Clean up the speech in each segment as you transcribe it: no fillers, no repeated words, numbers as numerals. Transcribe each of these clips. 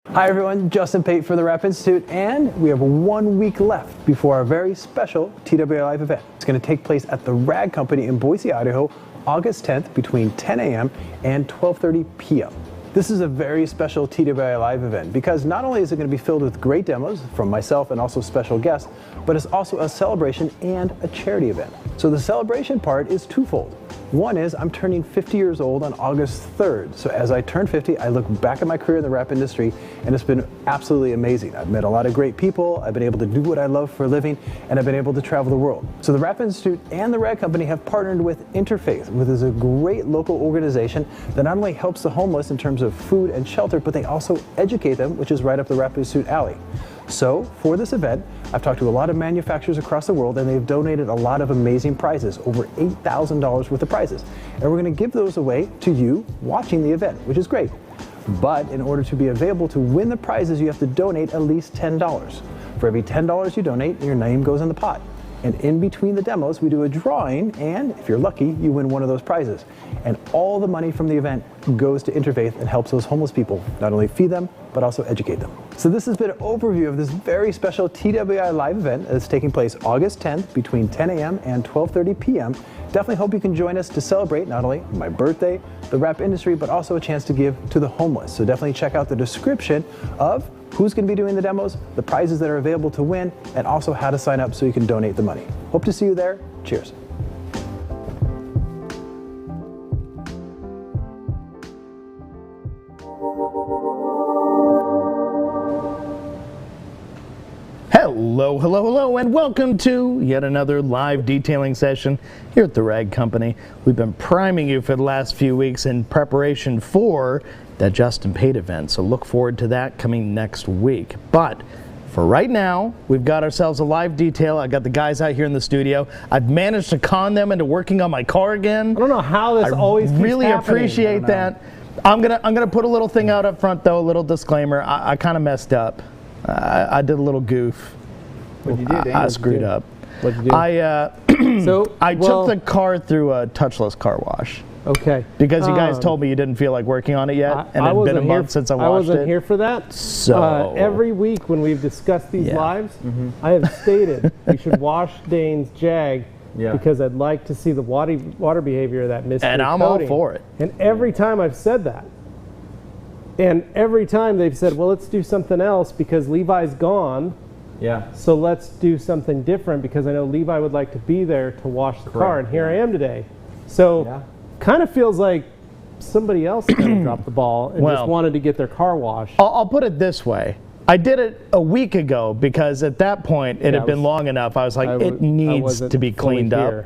Hi everyone, Justin Pate for the Rap Institute, and we have 1 week left before our very special TWI Live event. It's going to take place at the Rag Company in Boise, Idaho, August 10th between 10 a.m. and 12:30 p.m. This is a very special TWI Live event because not only is it going to be filled with great demos from myself and also special guests, but it's also a celebration and a charity event. So the celebration part is twofold. One is I'm turning 50 years old on August 3rd. So as I turn 50, I look back at my career in the rap industry and it's been absolutely amazing. I've met a lot of great people, I've been able to do what I love for a living, and I've been able to travel the world. So the Rap Institute and the Rag Company have partnered with Interfaith, which is a great local organization that not only helps the homeless in terms of food and shelter, but they also educate them, which is right up the Rap Institute alley. So for this event, I've talked to a lot of manufacturers across the world and they've donated a lot of amazing prizes, over $8,000 worth of prizes. And we're going to give those away to you watching the event, which is great. But in order to be available to win the prizes, you have to donate at least $10. For every $10 you donate, your name goes in the pot. And in between the demos, we do a drawing, and if you're lucky, you win one of those prizes. And all the money from the event goes to Interfaith and helps those homeless people not only feed them, but also educate them. So this has been an overview of this very special TWI Live event that's taking place August 10th between 10 a.m. and 12:30 p.m. Definitely hope you can join us to celebrate not only my birthday, the rap industry, but also a chance to give to the homeless. So definitely check out the description of who's going to be doing the demos, the prizes that are available to win, and also how to sign up so you can donate the money. Hope to see you there. Cheers. Hello, and welcome to yet another live detailing session here at the Rag Company. We've been priming you for the last few weeks in preparation for that Justin Pate event, so look forward to that coming next week. But for right now, we've got ourselves a live detail. I got the guys out here in the studio. I've managed to con them into working on my car again. I don't know how this always keeps really happening. appreciate that. I'm gonna put a little thing out up front though, a little disclaimer. I kind of messed up. I did a little goof. What'd you do, Dane? I screwed up. What'd you do? I took the car through a touchless car wash. Okay. Because you guys told me you didn't feel like working on it yet, and it's been a month since I washed it. I wasn't here for that. So every week when we've discussed these lives, I have stated we should wash Dane's Jag because I'd like to see the water behavior of that mystery and I'm coating. all for it. And every time I've said that, and every time they've said, well, let's do something else because Levi's gone. Yeah. So let's do something different because I know Levi would like to be there to wash the car, and here I am today. So kind of feels like somebody else kind of dropped the ball and just wanted to get their car washed. I'll put it this way. I did it a week ago because at that point it had been long enough. I was like, it needs to be cleaned up.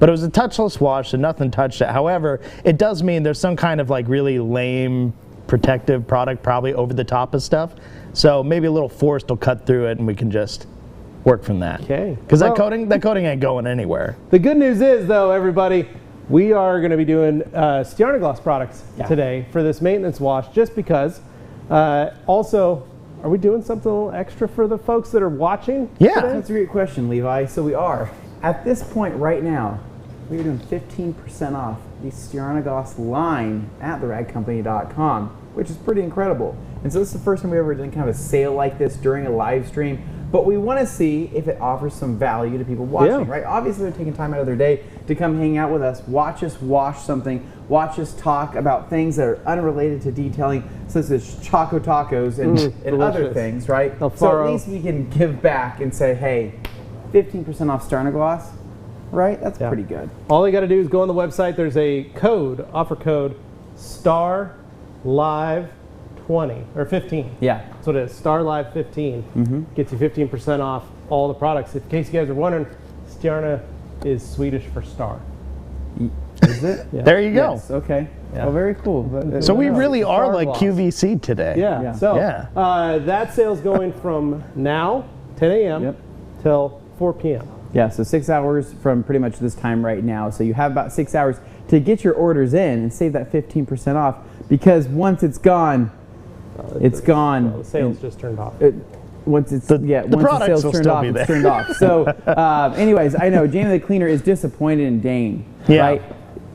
But it was a touchless wash, so nothing touched it. However, it does mean there's some kind of like really lame protective product probably over the top of stuff. So maybe a little force will cut through it and we can just work from that. Okay. Because that coating ain't going anywhere. The good news is though, everybody, we are going to be doing Stjarnagloss products today for this maintenance wash just because. Also, are we doing something a little extra for the folks that are watching today? That's a great question, Levi. So we are. At this point right now, we are doing 15% off the Stjarnagloss line at theragcompany.com, which is pretty incredible. And so this is the first time we ever done kind of a sale like this during a live stream, but we want to see if it offers some value to people watching, right? Obviously they're taking time out of their day to come hang out with us, watch us wash something, watch us talk about things that are unrelated to detailing, such as Choco Tacos and other things, right? So at least we can give back and say, hey, 15% off Stjarnagloss, right? That's pretty good. All they got to do is go on the website. There's a code, offer code, StarLive20 or 15. Yeah. That's what it is. StarLive15 gets you 15% off all the products. In case you guys are wondering, Stjarna is Swedish for star. Is it? There you go. Yes, okay. Well, very cool. So we really are like QVC today. Yeah. So that sale's going from now, 10 a.m. till 4 p.m. Yeah, so 6 hours from pretty much this time right now. So you have about 6 hours to get your orders in and save that 15% off, because once it's gone, it's gone. Well, the sale's just turned off. Once it's once the sale's turned off, it's turned off. So, anyways, I know Jamie the cleaner is disappointed in Dane. Yeah. Right?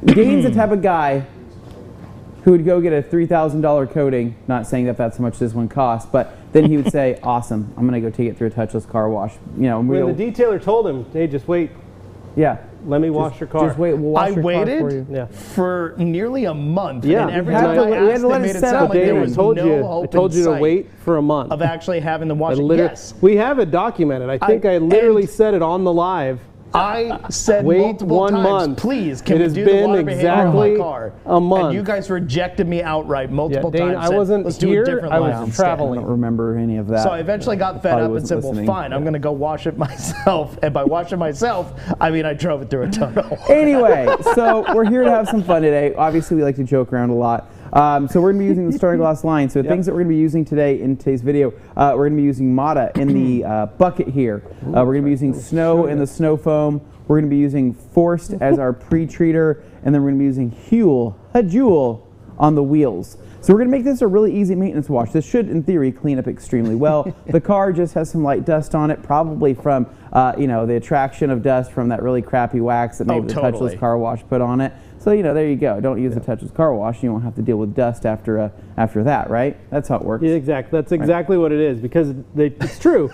Dane's the type of guy who would go get a $3,000 coating, not saying that that's how much this one costs, but then he would say, awesome, I'm going to go take it through a touchless car wash. You know, when the detailer told him, hey, just wait. Yeah. Let me wash your car. Just wait, we'll wash your car for you. I waited for nearly a month. Yeah. And every time I asked, they made it sound like there was no hope I told you to wait for a month. Of actually having them wash it. Yes. We have it documented. I think I literally said it on the live. I said wait multiple 1 times, month. please, can we do the water behavior on my car? A month. And you guys rejected me outright multiple Dane, times. I wasn't Let's here. do a different I line was instead. traveling. I don't remember any of that. So I eventually got fed up and said, well, fine, I'm going to go wash it myself. And by washing myself, I mean I drove it through a tunnel. Anyway, so we're here to have some fun today. Obviously, we like to joke around a lot. So we're going to be using the Stjarnagloss line. So the things that we're going to be using today in today's video, we're going to be using Mata in the bucket here. We're going to be using Snow in the snow foam. We're going to be using Forced as our pre-treater, and then we're going to be using Hajul on the wheels. So we're going to make this a really easy maintenance wash. This should, in theory, clean up extremely well. The car just has some light dust on it, probably from you know, the attraction of dust from that really crappy wax that maybe the touchless car wash put on it. So you know, there you go. Don't use a touchless car wash. You won't have to deal with dust after that, right? That's how it works. Yeah, exactly. That's exactly what it is, because it's true.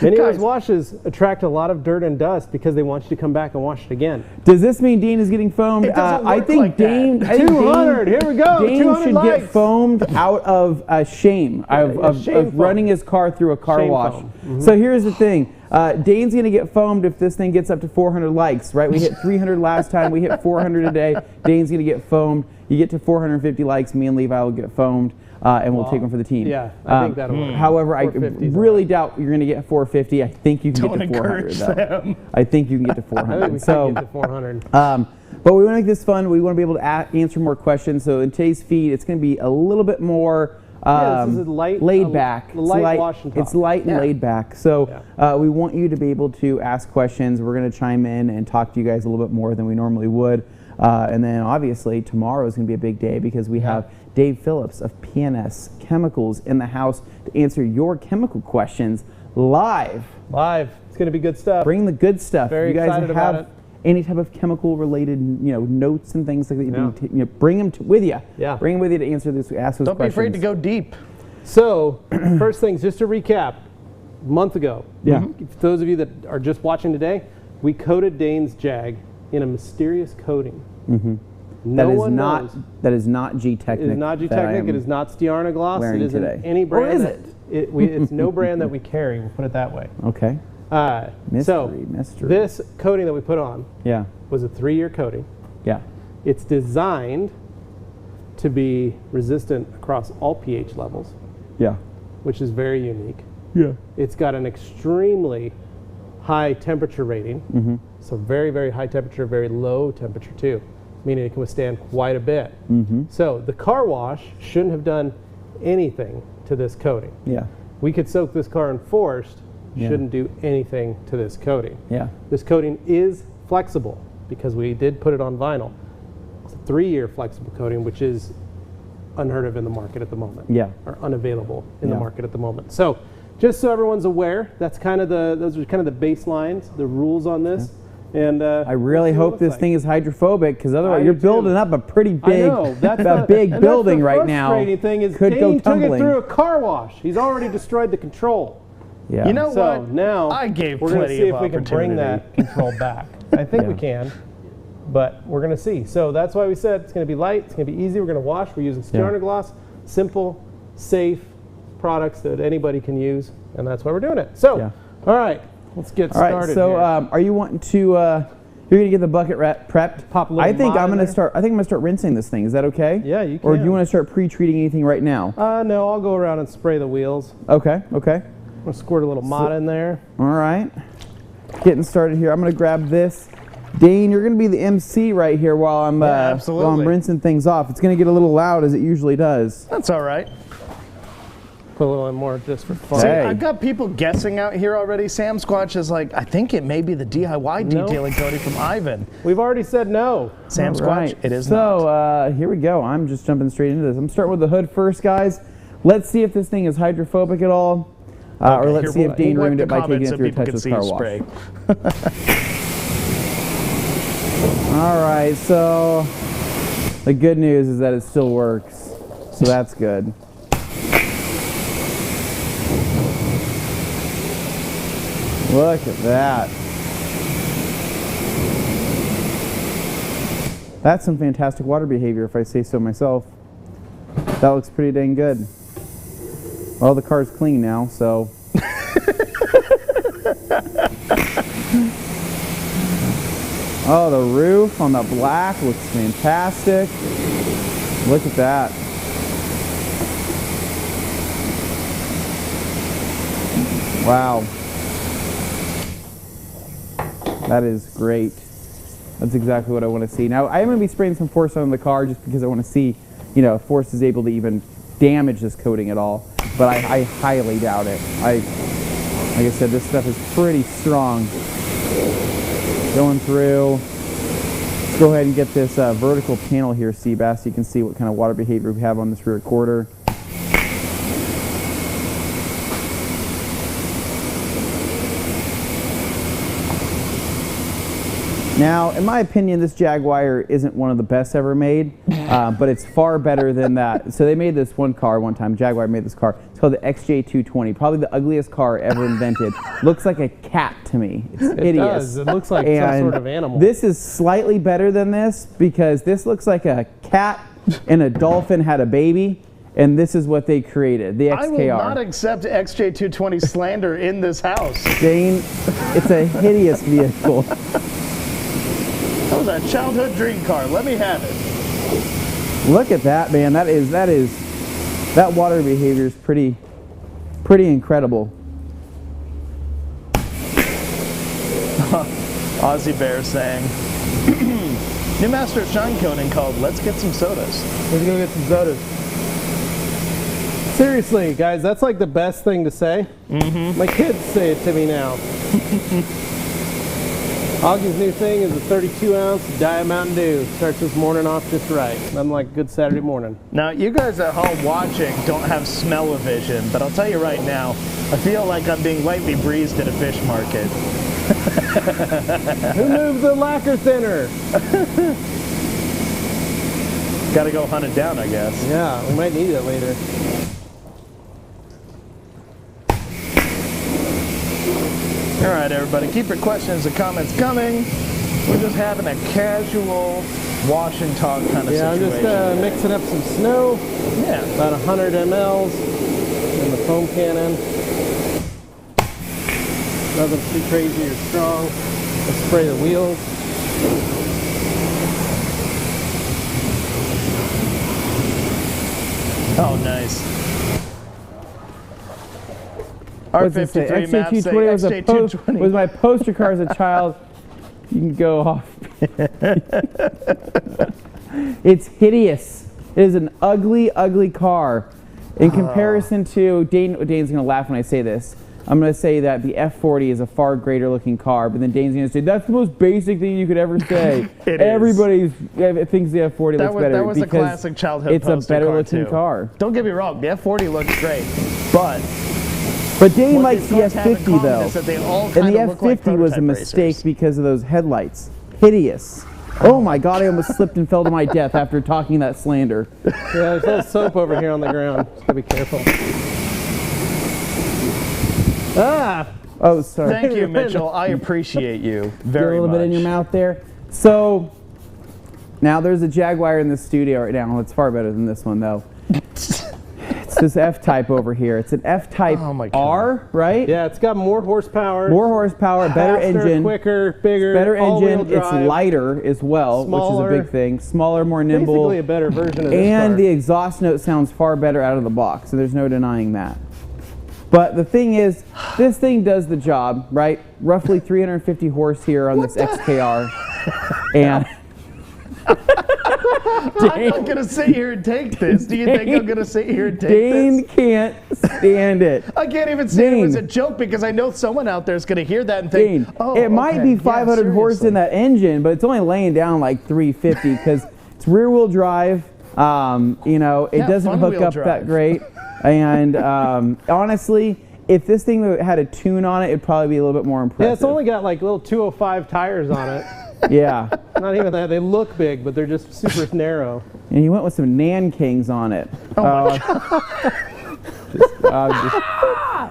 Many of those washes attract a lot of dirt and dust because they want you to come back and wash it again. Does this mean Dane is getting foamed? I think like Dane. 200. Here we go. Dane should likes. get foamed out of shame of running his car through a car wash. So here's the thing. Dane's going to get foamed if this thing gets up to 400 likes, right? We hit 300 last time. We hit 400 today. Dane's going to get foamed. You get to 450 likes, me and Levi will get foamed. And we'll take them for the team. Yeah, I think that'll work. However, I really doubt you're going to get 450. I think you can get to 400, though. I think you can get to 400. I think we can get to 400. But we want to make this fun. We want to be able to answer more questions. So in today's feed, it's going to be a little bit more this is laid back. It's light and laid back. So we want you to be able to ask questions. We're going to chime in and talk to you guys a little bit more than we normally would. And then obviously tomorrow is going to be a big day because we have Dave Phillips of PNS Chemicals in the house to answer your chemical questions live. It's going to be good stuff. Bring the good stuff. Very you guys excited have about it. Any type of chemical related, notes and things like that, bring them with you. Yeah. Bring them with you to answer this. Ask those questions. Don't be afraid to go deep. So, first things, just to recap, a month ago. Yeah. For those of you that are just watching today, we coated Dane's Jag in a mysterious coating. That is not G-Technic. It is not G-Technic. It is not Stjarnagloss. It isn't today. any brand. Or is it? It's no brand that we carry. We'll put it that way. Okay. Mystery. This coating that we put on was a 3-year coating. Yeah. It's designed to be resistant across all pH levels. Yeah. Which is very unique. Yeah. It's got an extremely high temperature rating. So very, very high temperature, very low temperature too, meaning it can withstand quite a bit. So the car wash shouldn't have done anything to this coating. Yeah. We could soak this car in Forced, shouldn't do anything to this coating. Yeah. This coating is flexible because we did put it on vinyl. It's a 3-year flexible coating, which is unheard of in the market at the moment. Yeah. Or unavailable in the market at the moment. So just so everyone's aware, that's kind of those are kind of the baselines, the rules on this. And I really hope this thing is hydrophobic, because otherwise you're building up a pretty big, big building right now. The frustrating thing is Could go Dane took it tumbling. through a car wash. He's already destroyed the control. Yeah. You know So what? now I gave we're going to plenty see of if we can bring that control back. I think we can, but we're going to see. So that's why we said it's going to be light, it's going to be easy. We're going to wash. We're using Stjarnagloss, simple, safe products that anybody can use, and that's why we're doing it. So, all right, let's get started. All right. So, are you wanting to? You're gonna get the bucket prepped. Pop a little I think I'm gonna there. start. I think I'm gonna start rinsing this thing. Is that okay? Yeah, you can. Or do you want to start pre-treating anything right now? No, I'll go around and spray the wheels. Okay. Okay. I'm gonna squirt a little mod in there. All right. Getting started here. I'm gonna grab this. Dane, you're gonna be the MC right here while I'm rinsing things off. It's gonna get a little loud as it usually does. That's all right. Put a little more just for fun. See, I've got people guessing out here already. Sam Squatch is like, I think it may be the DIY detailing coating from Ivan. We've already said no. Sam Squatch, it is not. So, here we go. I'm just jumping straight into this. I'm starting with the hood first, guys. Let's see if this thing is hydrophobic at all. Or let's see if Dane ruined it by taking it through a touchless car wash. All right, so The good news is that it still works, so that's good. Look at that. That's some fantastic water behavior, if I say so myself. That looks pretty dang good. Well, the car's clean now, so. Oh, the roof on the black looks fantastic. Look at that. Wow. That is great. That's exactly what I want to see. Now, I am going to be spraying some force on the car just because I want to see, you know, if force is able to even damage this coating at all. But I highly doubt it. Like I said, this stuff is pretty strong. Going through. Let's go ahead and get this vertical panel here, Seabass, so you can see what kind of water behavior we have on this rear quarter. Now, in my opinion, this Jaguar isn't one of the best ever made, but it's far better than that. So they made this one car one time. Jaguar made this car. It's called the XJ220, probably the ugliest car ever invented. Looks like a cat to me. It's hideous. It does. It looks like some sort of animal. This is slightly better than this because this looks like a cat and a dolphin had a baby. And this is what they created, the XKR. I will not accept XJ220 slander in this house. Dane, it's a hideous vehicle. That was a childhood dream car. Let me have it. Look at that, man. That water behavior is pretty incredible. Aussie Bear saying, New Master Shine Coning called, let's get some sodas. Let's go get some sodas. Seriously, guys, that's like the best thing to say. My kids say it to me now. Augie's new thing is a 32-ounce Diet Mountain Dew. Starts this morning off just right. I'm like, good Saturday morning. Now, you guys at home watching don't have smell-o-vision, but I'll tell you right now, I feel like I'm being lightly breezed at a fish market. Who moved the lacquer thinner? Gotta go hunt it down, I guess. Yeah, we might need it later. All right, everybody, keep your questions and comments coming. We're just having a casual wash and talk kind of situation. I'm just mixing up some snow. Yeah. About 100 mLs in the foam cannon. Nothing too crazy or strong. Let's spray the wheels. Oh, nice. What's it say? XJ220 was my poster car as a child. You can go off. It's hideous. It is an ugly, ugly car. In comparison to, Dane's going to laugh when I say this. I'm going to say that the F40 is a far greater looking car, but then Dane's going to say, that's the most basic thing you could ever say. Everybody thinks the F40 looks better. That was a classic childhood it's a better looking car. Don't get me wrong, the F40 looks great, but Dane likes the F50 though. And the F50 like was a mistake because of those headlights. Hideous. Oh my God, I almost slipped and fell to my death after talking that slander. Yeah, there's a little soap over here on the ground. Just gotta be careful. Ah! Oh, sorry. Thank you, Mitchell. I appreciate you very much. A little bit in your mouth there. So, now there's a Jaguar in the studio right now. It's far better than this one though. It's this F-Type over here. It's an F-Type R, right? Yeah, it's got more horsepower. More horsepower, better engine. Quicker, bigger, better engine. It's lighter as well, smaller, which is a big thing. Smaller, more nimble. Basically a better version of this And car. the exhaust note sounds far better out of the box, so there's no denying that. But the thing is, this thing does the job, right? Roughly 350 horse here on this XKR. And I'm not going to sit here and take this. Do you think I'm going to sit here and take Dane this? can't stand it. I can't even say it was a joke because I know someone out there is going to hear that and think, Dane, oh, it might be 500 horse in that engine, but it's only laying down like 350 because it's rear wheel drive. You know, it doesn't hook up that great. And honestly, if this thing had a tune on it, it'd probably be a little bit more impressive. Yeah, it's only got like little 205 tires on it. Yeah. Not even that. They look big, but they're just super narrow. And he went with some Nan Kings on it.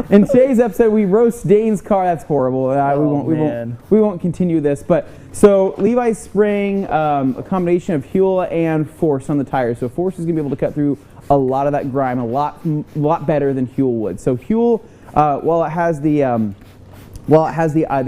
In today's episode, we roast Dane's car. That's horrible. We won't continue this. But so Levi's spraying a combination of Huel and Force on the tires. So Force is going to be able to cut through a lot of that grime a lot better than Huel would. So Huel, while it has the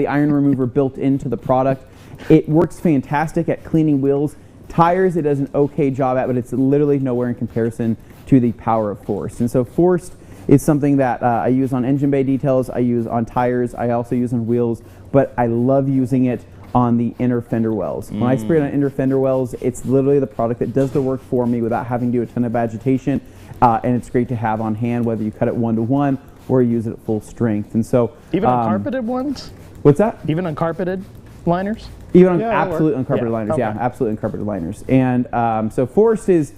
iron remover built into the product, it works fantastic at cleaning wheels. Tires, it does an okay job at, but it's literally nowhere in comparison to the power of Force. And so Force is something that I use on engine bay details, I use on tires, I also use on wheels, but I love using it on the inner fender wells. When I spray it on inner fender wells, it's literally the product that does the work for me without having to do a ton of agitation, and it's great to have on hand, whether you cut it 1-to-1 or use it at full strength. And so even on carpeted ones? What's that? Even on carpeted liners? Even on absolute uncarpeted liners, okay. Yeah, absolute uncarpeted liners. And so Force is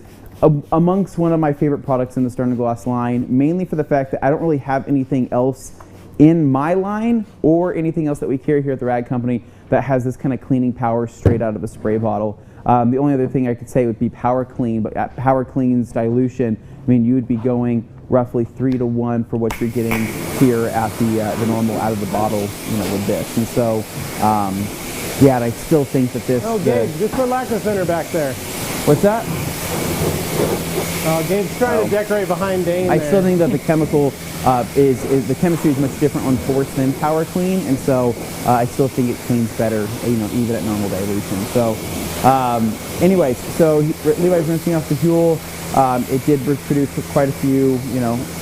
amongst one of my favorite products in the Stjarnagloss line, mainly for the fact that I don't really have anything else in my line or anything else that we carry here at the Rag Company that has this kind of cleaning power straight out of a spray bottle. The only other thing I could say would be Power Clean, but at Power Clean's dilution, I mean, you would be going roughly 3-to-1 for what you're getting here at the normal out of the bottle, with this. And so, yeah, and I still think that this... Oh, Gabe, just put lacquer thinner back there. What's that? Gabe's trying to decorate behind Dane. I still think that the chemical the chemistry is much different on Force than Power Clean, and so I still think it cleans better, even at normal dilution. So, anyways, so Levi's rinsing off the Huel. It did produce quite a few,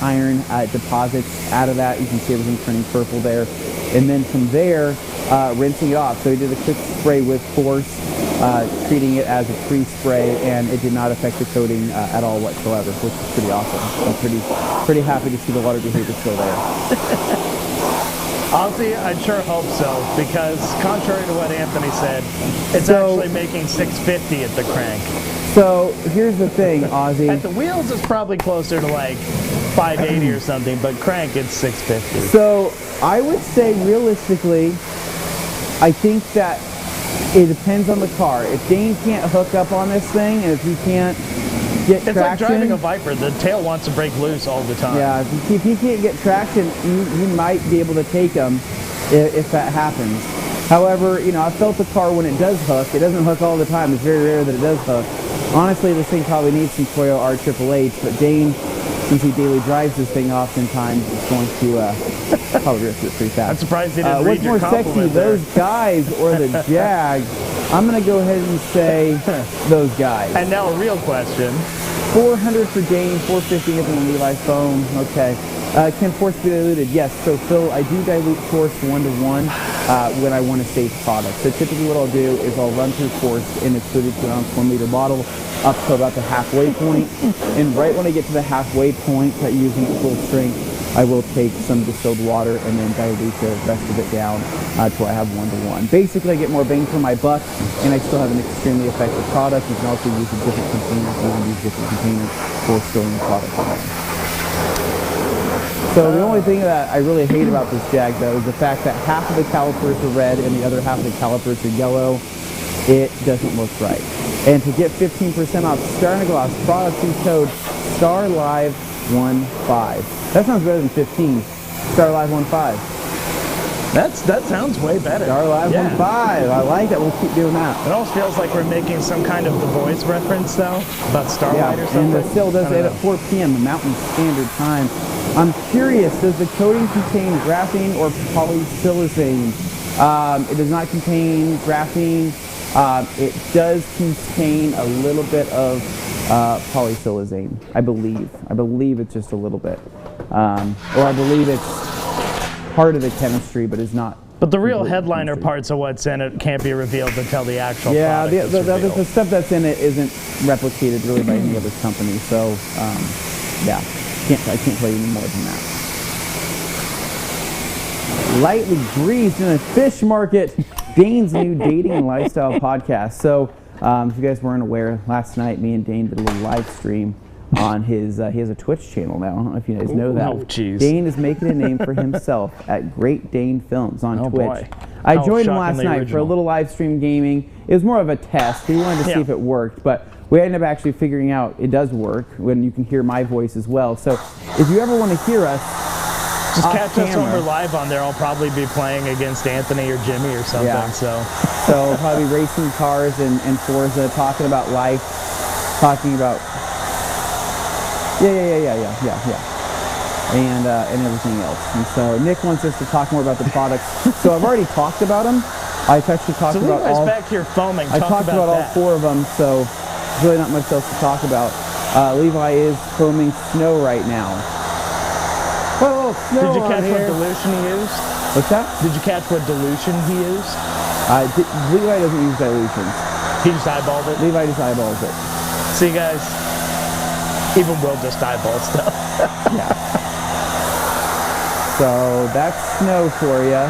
iron deposits out of that. You can see everything turning purple there, and then from there, rinsing it off. So he did a quick spray with Force, treating it as a pre-spray, and it did not affect the coating at all whatsoever, which is pretty awesome. I'm pretty happy to see the water behavior still there. Honestly, I sure hope so, because contrary to what Anthony said, it's actually making 650 at the crank. So here's the thing, Ozzy. At the wheels, it's probably closer to like 580 or something, but crank, it's 650. So I would say realistically, I think that it depends on the car. If Dane can't hook up on this thing, and if he can't get traction... It's like driving a Viper. The tail wants to break loose all the time. Yeah, if he can't get traction, you might be able to take him if that happens. However, I felt the car when it does hook. It doesn't hook all the time. It's very rare that it does hook. Honestly, this thing probably needs some Toyo R888, but Dane, since he daily drives this thing oftentimes, is going to probably rip it pretty fast. I'm surprised he didn't read your compliment. What's more sexy, those guys or the Jag? I'm going to go ahead and say those guys. And now a real question. 400 for Dane, 450 on the Levi phone. Okay. Can Force be diluted? Yes. So Phil, I do dilute Force 1-to-1 when I want to save product. So typically what I'll do is I'll run through Force in its 32-ounce 1-liter bottle up to about the halfway point. And right when I get to the halfway point, using it full strength, I will take some distilled water and then dilute the rest of it down till I have 1-to-1. Basically, I get more bang for my buck, and I still have an extremely effective product. You can also use a different container if you want to use different containers for storing the product in. So the only thing that I really hate about this Jag, though, is the fact that half of the calipers are red and the other half of the calipers are yellow. It doesn't look right. And to get 15% off Stjarnagloss products, use code STARLIVE15. That sounds better than 15. STARLIVE15. That sounds way better. STARLIVE15. I like that. We'll keep doing that. It almost feels like we're making some kind of The Voice reference, though, about Starlight or something. And the sale does it at 4 p.m. Mountain Standard Time. I'm curious, does the coating contain graphene or polysilicone? It does not contain graphene. It does contain a little bit of polysilicone, I believe. I believe it's just a little bit. Or I believe it's part of the chemistry, but is not. But the real headliner parts of what's in it can't be revealed until the actual product is revealed. The stuff that's in it isn't replicated really by any other company. So, yeah, I can't tell you any more than that. Lightly greased in a fish market. Dane's new dating and lifestyle podcast. So, if you guys weren't aware, last night me and Dane did a little live stream on his, he has a Twitch channel now. I don't know if you guys know that. Oh, jeez. Dane is making a name for himself at Great Dane Films on Twitch. Boy. I joined him last night for a little live stream gaming. It was more of a test. We wanted to see if it worked, but we ended up actually figuring out it does work when you can hear my voice as well. So if you ever want to hear us, just catch us when we're live on there. I'll probably be playing against Anthony or Jimmy or something. Yeah. So we'll probably be racing cars and Forza, talking about life, talking about and everything else. And so Nick wants us to talk more about the products. So I've already talked about them. I've actually talked about all. back here foaming. I talked about all 4 of them. So there's really not much else to talk about. Levi is foaming snow right now. Oh, snow. Did you catch what dilution he used? What's that? Did you catch what dilution he used? Levi doesn't use dilutions. He just eyeballed it? Levi just eyeballs it. See, guys, even Will just eyeball stuff. Yeah. So that's snow for you.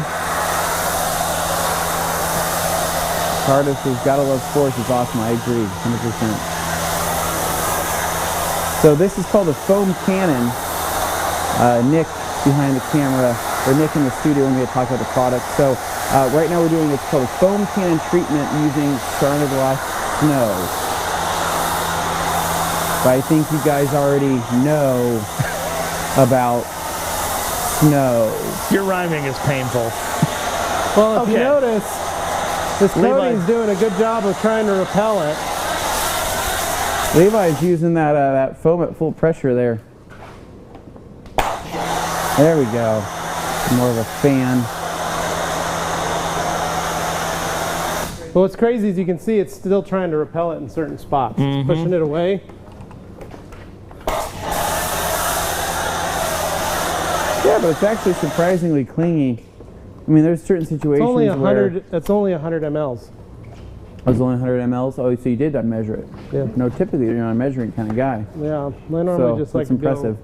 Cardiff has gotta love sports. It's awesome. I agree, 100%. So this is called a foam cannon. Nick behind the camera, or Nick in the studio when we talk about the product. So right now we're doing what's called a foam cannon treatment using Stjarnagloss snow. But I think you guys already know about snow. Your rhyming is painful. Well, if you notice, this coating's doing a good job of trying to repel it. Levi's using that foam at full pressure there. There we go. More of a fan. Well, what's crazy is you can see it's still trying to repel it in certain spots. It's pushing it away. Yeah, but it's actually surprisingly clingy. I mean, there's certain situations it's only 100, where... It's only 100 mLs. Oh, it's only 100 mLs? Oh, so you did measure it. Yeah. No, typically you're not a measuring kind of guy. Yeah, I normally just like to impressive.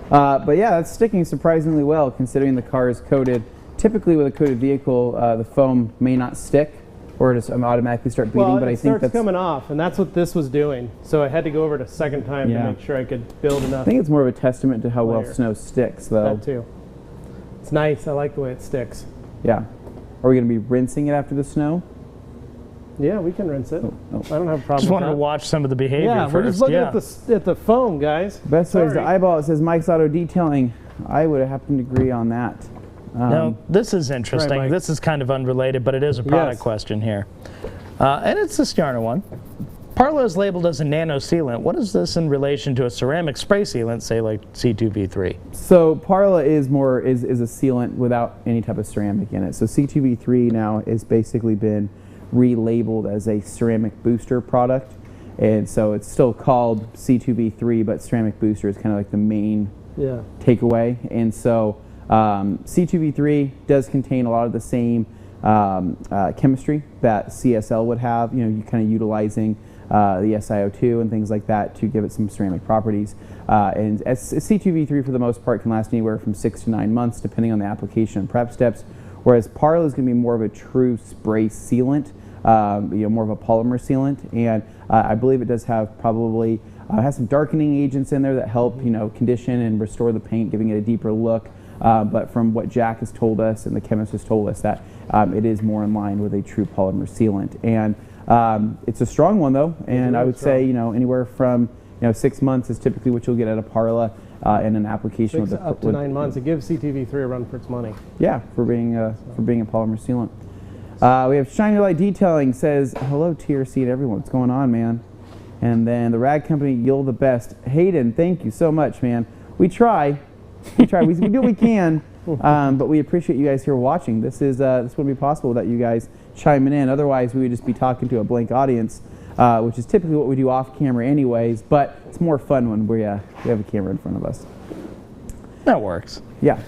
But yeah, that's sticking surprisingly well considering the car is coated. Typically with a coated vehicle, the foam may not stick or just automatically start bleeding, but I think that's coming off, and that's what this was doing. So I had to go over it a second time to make sure I could build enough. I think it's more of a testament to how well snow sticks, though. That too. It's nice. I like the way it sticks. Yeah. Are we going to be rinsing it after the snow? Yeah, we can rinse it. I don't have a problem. Just wanted to watch some of the behavior first. We're just looking at the foam, guys. Best way is the eyeball. It says Mike's Auto Detailing. I would have to agree on that. Now, this is interesting. Right, this is kind of unrelated, but it is a product question here. And it's the Stjarna one. Parla is labeled as a nano sealant. What is this in relation to a ceramic spray sealant, say like C2V3? So Parla is a sealant without any type of ceramic in it. So C2V3 now has basically been relabeled as a ceramic booster product. And so it's still called C2V3, but ceramic booster is kind of like the main takeaway. And so C2V3 does contain a lot of the same chemistry that CSL would have, you kind of utilizing the SiO2 and things like that to give it some ceramic properties. And C2V3 for the most part can last anywhere from 6 to 9 months depending on the application and prep steps, whereas Parla is going to be more of a true spray sealant, more of a polymer sealant, and I believe it does have probably has some darkening agents in there that help condition and restore the paint, giving it a deeper look. But from what Jack has told us and the chemist has told us, that it is more in line with a true polymer sealant. And it's a strong one though, and I would say anywhere from 6 months is typically what you'll get at a Parla in an application with up to 9 months. It gives C2V3 a run for its money. Yeah, for being a polymer sealant. We have Shiny Light Detailing says hello TRC and everyone. What's going on, man? And then the Rag Company, you're the best. Hayden, thank you so much, man. We try. We do what we can, but we appreciate you guys here watching. This wouldn't be possible without you guys chiming in. Otherwise, we would just be talking to a blank audience, which is typically what we do off camera anyways, but it's more fun when we have a camera in front of us. That works. Yeah.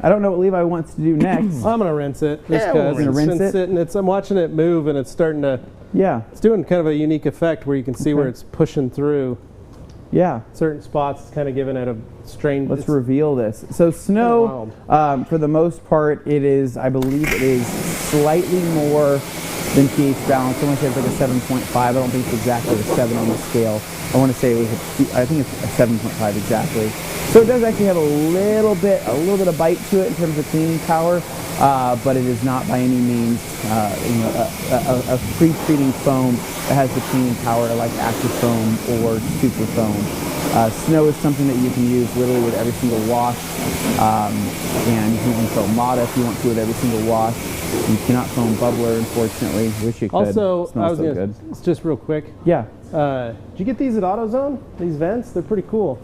I don't know what Levi wants to do next. I'm going to rinse it. Yeah, we'll rinse it. I'm watching it move, and it's starting to... Yeah. It's doing kind of a unique effect where you can see where it's pushing through. Yeah. Certain spots, it's kind of giving it a strange... Let's reveal this. So snow, for the most part, I believe it is slightly more than pH balance. Someone says like a 7.5. I don't think it's exactly a 7 on the scale. I want to say I think it's a 7.5 exactly. So it does actually have a little bit of bite to it in terms of cleaning power, but it is not by any means a pre-treating foam that has the cleaning power like active foam or super foam. Snow is something that you can use literally with every single wash, and you can foam Mata if you want to with every single wash. You cannot foam Bubbler, unfortunately. Wish you could. Also, it smells so good. Just real quick. Yeah. Did you get these at AutoZone? These vents? They're pretty cool.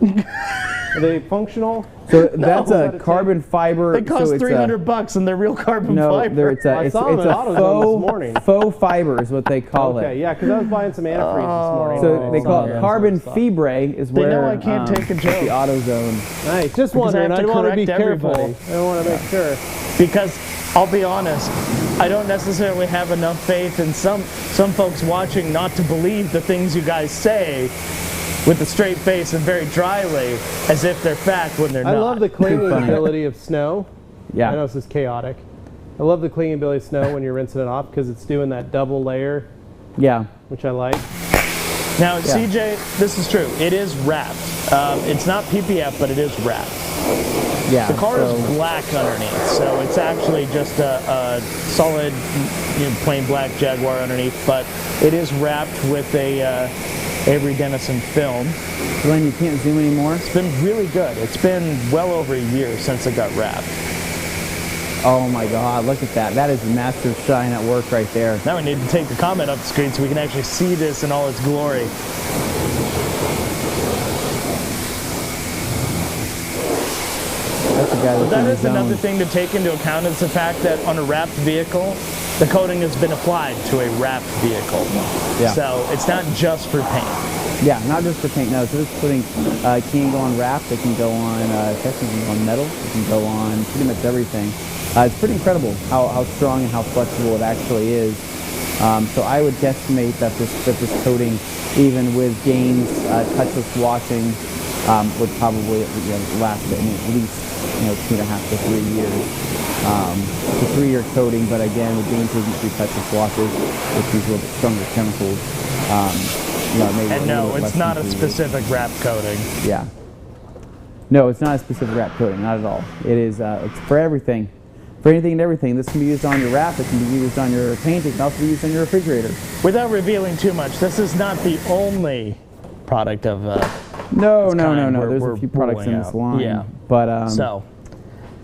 Are they functional? So that's a carbon fiber. They cost $300 and they're real carbon fiber. It's a faux fiber is what they call it. Okay, yeah, because I was buying some antifreeze this morning. So they call it carbon fibre is where they know I can't take a joke. The AutoZone. Nice. Just wondering. I want to be careful. I want to make sure. Because I'll be honest, I don't necessarily have enough faith in some folks watching not to believe the things you guys say with a straight face and very dryly, as if they're fact when they're not. I love the cleaning ability of snow. Yeah. I know this is chaotic. I love the cleaning ability of snow when you're rinsing it off because it's doing that double layer. Yeah. Which I like. Now, CJ, this is true. It is wrapped. It's not PPF, but it is wrapped. Yeah. The car is black underneath, so it's actually just a solid, plain black Jaguar underneath, but it is wrapped with a Avery Dennison film. Glenn, you can't zoom anymore? It's been really good. It's been well over a year since it got wrapped. Oh my God, look at that. That is master shine at work right there. Now we need to take the comment up the screen so we can actually see this in all its glory. But that is another thing to take into account is the fact that on a wrapped vehicle, the coating has been applied to a wrapped vehicle. Yeah. So it's not just for paint. Yeah, not just for paint. No, so this putting can go on wrapped. It can go on technically on metal. It can go on pretty much everything. It's pretty incredible how strong and how flexible it actually is. So I would guesstimate that this coating, even with Dane's touchless washing, would probably last at least 2.5 to 3 years. It's a 3-year coating, but again, with Dane taking 3 touchless washes, with these little bit stronger chemicals, and no, it's not a specific wrap coating. Yeah. No, it's not a specific wrap coating, not at all. It is. It's for everything. For anything and everything. This can be used on your wrap. It can be used on your paint. It can also be used on your refrigerator. Without revealing too much, this is not the only product of No. There's a few products in this line. Yeah. But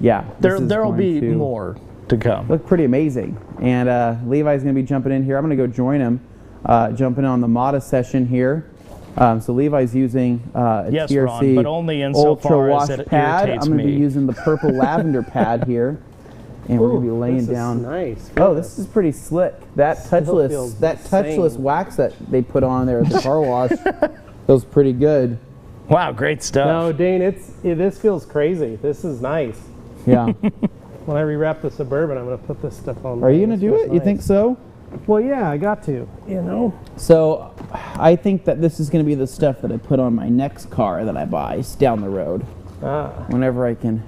yeah. There'll be more to come. Look pretty amazing. And Levi's going to be jumping in here. I'm going to go join him, jumping in on the Mata session here. So Levi's using a TRC Ron, but only Ultra Wash as it pad. irritates I'm going to me. be using the purple lavender pad here. And we're going to be laying down. Nice. Oh, this is pretty slick. That touchless wax that they put on there at the car wash feels pretty good. Wow, great stuff. No, Dane, this feels crazy. This is nice. Yeah. When I rewrap the Suburban, I'm going to put this stuff on. Are you going to do it? Nice. You think so? Well, yeah, I got to. So, I think that this is going to be the stuff that I put on my next car that I buy down the road. Whenever I can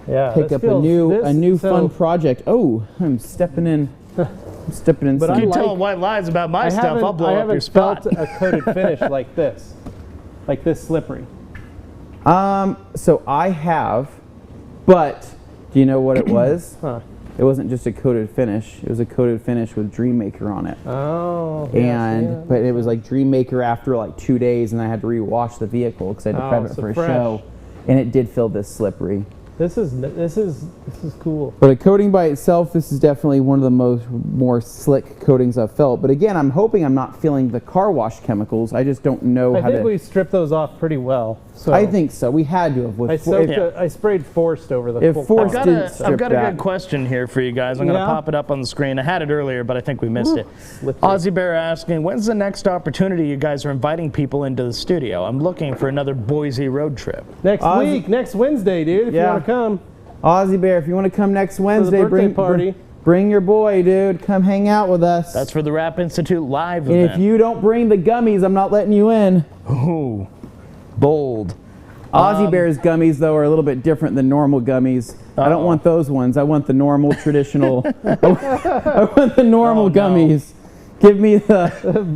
pick up a new fun project. Oh, I'm stepping in. But you can tell white lies about my stuff. I'll blow up your spot. I haven't felt a coated finish like this slippery. So I have, but do you know what it was? It wasn't just a coated finish. It was a coated finish with Dreammaker on it. Oh. But it was like Dreammaker after like 2 days, and I had to rewash the vehicle because I had to prep it for a show, and it did feel this slippery. This is cool. But a coating by itself, this is definitely one of the more slick coatings I've felt. But again, I'm hoping I'm not feeling the car wash chemicals. I just don't know how to. I think we stripped those off pretty well. So I think so. We had to have. I sprayed Forced over the full Forced part. I've got a good question here for you guys. I'm going to pop it up on the screen. I had it earlier, but I think we missed it. Ozzy Bear asking, when's the next opportunity you guys are inviting people into the studio? I'm looking for another Boise road trip. Next week, next Wednesday, dude, if you want to come. Ozzy Bear, if you want to come next Wednesday, bring your boy, dude. Come hang out with us. That's for the Rap Institute live event. And if you don't bring the gummies, I'm not letting you in. Ooh, bold. Aussie Bears gummies, though, are a little bit different than normal gummies. I don't want those ones. I want the normal, traditional. I want the normal gummies. Give me the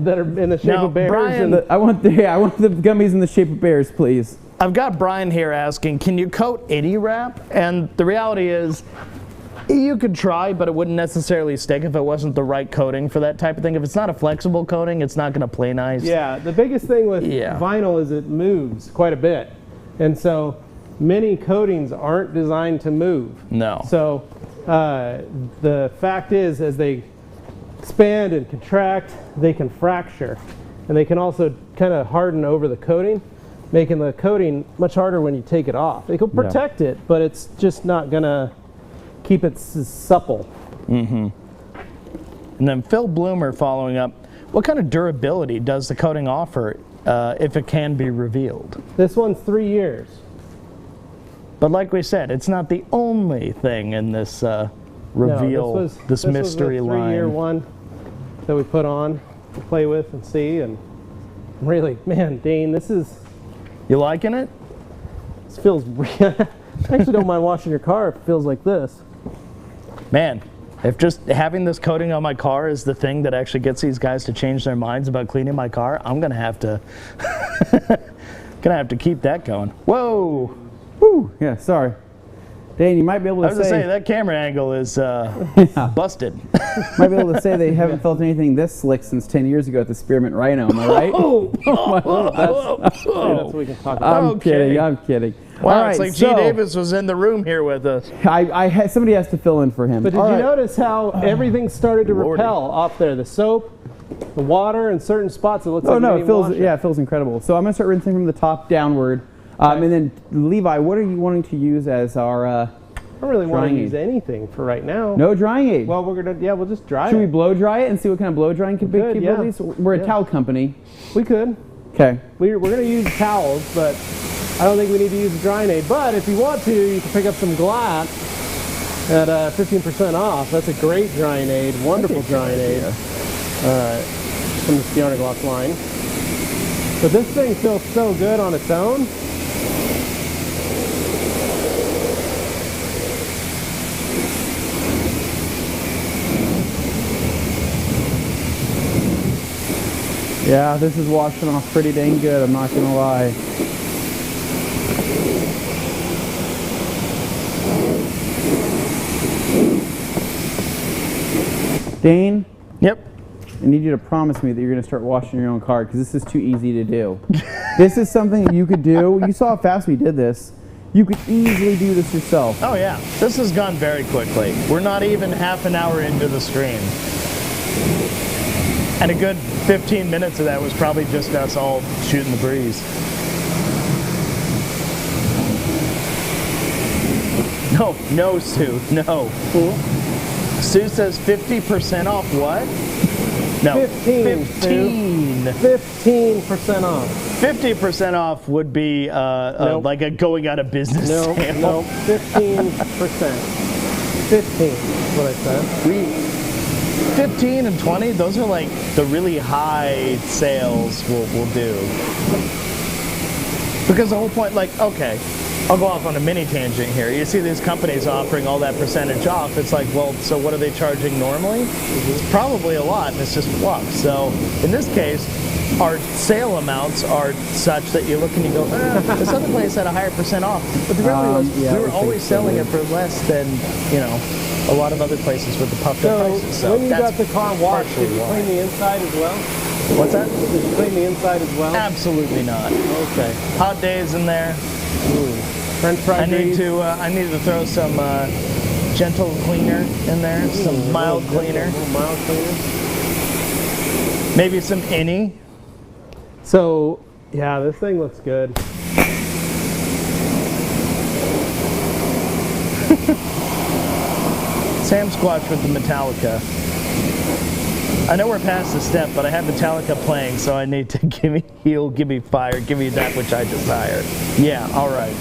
that are in the shape of bears. Brian, I want the gummies in the shape of bears, please. I've got Brian here asking, can you coat any wrap? And the reality is, you could try, but it wouldn't necessarily stick if it wasn't the right coating for that type of thing. If it's not a flexible coating, it's not going to play nice. Yeah, the biggest thing with vinyl is it moves quite a bit. And so many coatings aren't designed to move. No. So the fact is, as they expand and contract, they can fracture. And they can also kind of harden over the coating, making the coating much harder when you take it off. It can protect it, but it's just not going to keep it supple. Mm-hmm. And then Phil Bloomer following up, what kind of durability does the coating offer if it can be revealed? This one's 3 years. But like we said, it's not the only thing in this reveal, no, this mystery line. This was a 3-year one that we put on to play with and see, and really, man, Dane, this is... You liking it? This feels real. I actually don't mind washing your car if it feels like this. Man, if just having this coating on my car is the thing that actually gets these guys to change their minds about cleaning my car, I'm gonna have to keep that going. Whoa! Woo! Yeah, sorry. Dane, you might be able to I was gonna say that camera angle is busted. Might be able to say they haven't felt anything this slick since 10 years ago at the Spearmint Rhino, am I right? That's what we can talk about. I'm kidding. Wow, all right, it's like G. Davis was in the room here with us. Somebody has to fill in for him. But did you notice how everything started to repel off there? The soap, the water, and certain spots. It looks like it feels incredible. So I'm gonna start rinsing from the top downward, and then Levi, what are you wanting to use as our? I don't really want to use anything for right now. No drying aid. Well, we'll just dry it. Should we blow dry it and see what kind of blow drying capabilities? We're a towel company. We could. Okay. We're gonna use towels, but I don't think we need to use a drying aid. But if you want to, you can pick up some glass at 15% off. That's a great drying aid, wonderful drying aid from the Stjarnagloss line. But this thing feels so good on its own. Yeah, this is washing off pretty dang good, I'm not gonna lie. Dane? Yep. I need you to promise me that you're going to start washing your own car, because this is too easy to do. This is something that you could do. You saw how fast we did this. You could easily do this yourself. Oh yeah, this has gone very quickly. We're not even half an hour into the stream. And a good 15 minutes of that was probably just us all shooting the breeze. No, Stu, no. Cool. Stu says 50% off what? No, 15%. 15% off. 50% off would be Nope. like a going out of business sale. No, 15%. 15 is what I said. 15 and 20, those are like the really high sales we'll do. Because the whole point, like, okay, I'll go off on a mini tangent here. You see these companies offering all that percentage off. It's like, well, so what are they charging normally? It's probably a lot, and it's just fluff. So in this case, our sale amounts are such that you look and you go, this other place had a higher percent off. But the reality was, we were always selling it for less than, a lot of other places with the puffed up prices. So when you got the car washed, did you clean the inside as well? What's that? Did you clean the inside as well? Absolutely not. Okay. Hot days in there. Ooh. French fry grease. I need to throw some gentle cleaner in there, some mild cleaner. Mild cleaner. Maybe some any. So, yeah, this thing looks good. Sam Squatch with the Metallica. I know we're past the step, but I have Metallica playing, so I need to give me heal, give me fire, give me that which I desire. Yeah, all right.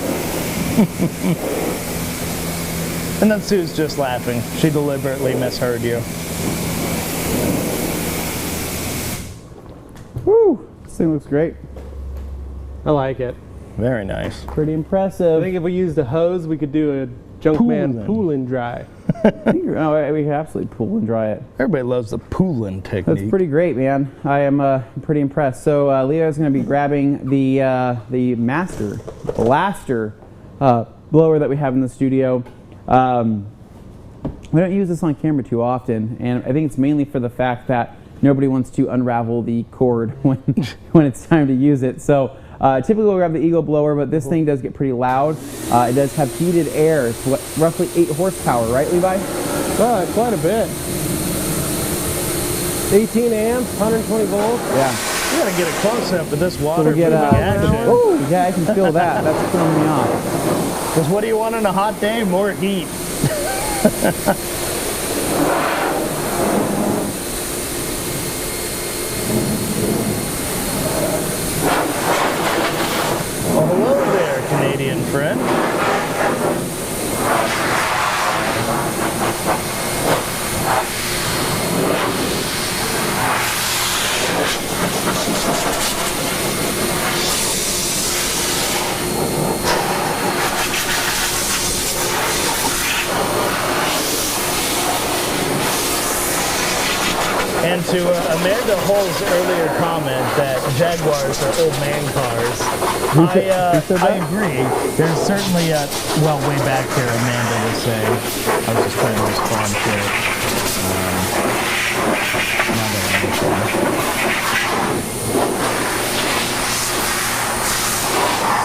And then Sue's just laughing. She deliberately misheard you. Woo! This thing looks great. I like it. very nice. Pretty impressive. I think if we used a hose, we could do a Junkman pool and dry. We could absolutely pool and dry it. Everybody loves the pooling technique. That's pretty great, man. I am pretty impressed. So Leo's going to be grabbing the Master Blaster blower that we have in the studio. We don't use this on camera too often, and I think it's mainly for the fact that nobody wants to unravel the cord when it's time to use it. So typically we'll grab the Eagle blower, but this thing does get pretty loud. It does have heated air. It's roughly 8 horsepower, right, Levi? Quite a bit. 18 amps, 120 volts. Yeah. You gotta get a close up of this water. So we get, oh, yeah, I can feel that. That's throwing me off. Because what do you want on a hot day? More heat. Well, hello there, Canadian friend. And to Amanda Hull's earlier comment that Jaguars are old man cars, I agree. There's certainly well, way back there, Amanda was saying. I was just trying to respond to it. Now that I understand.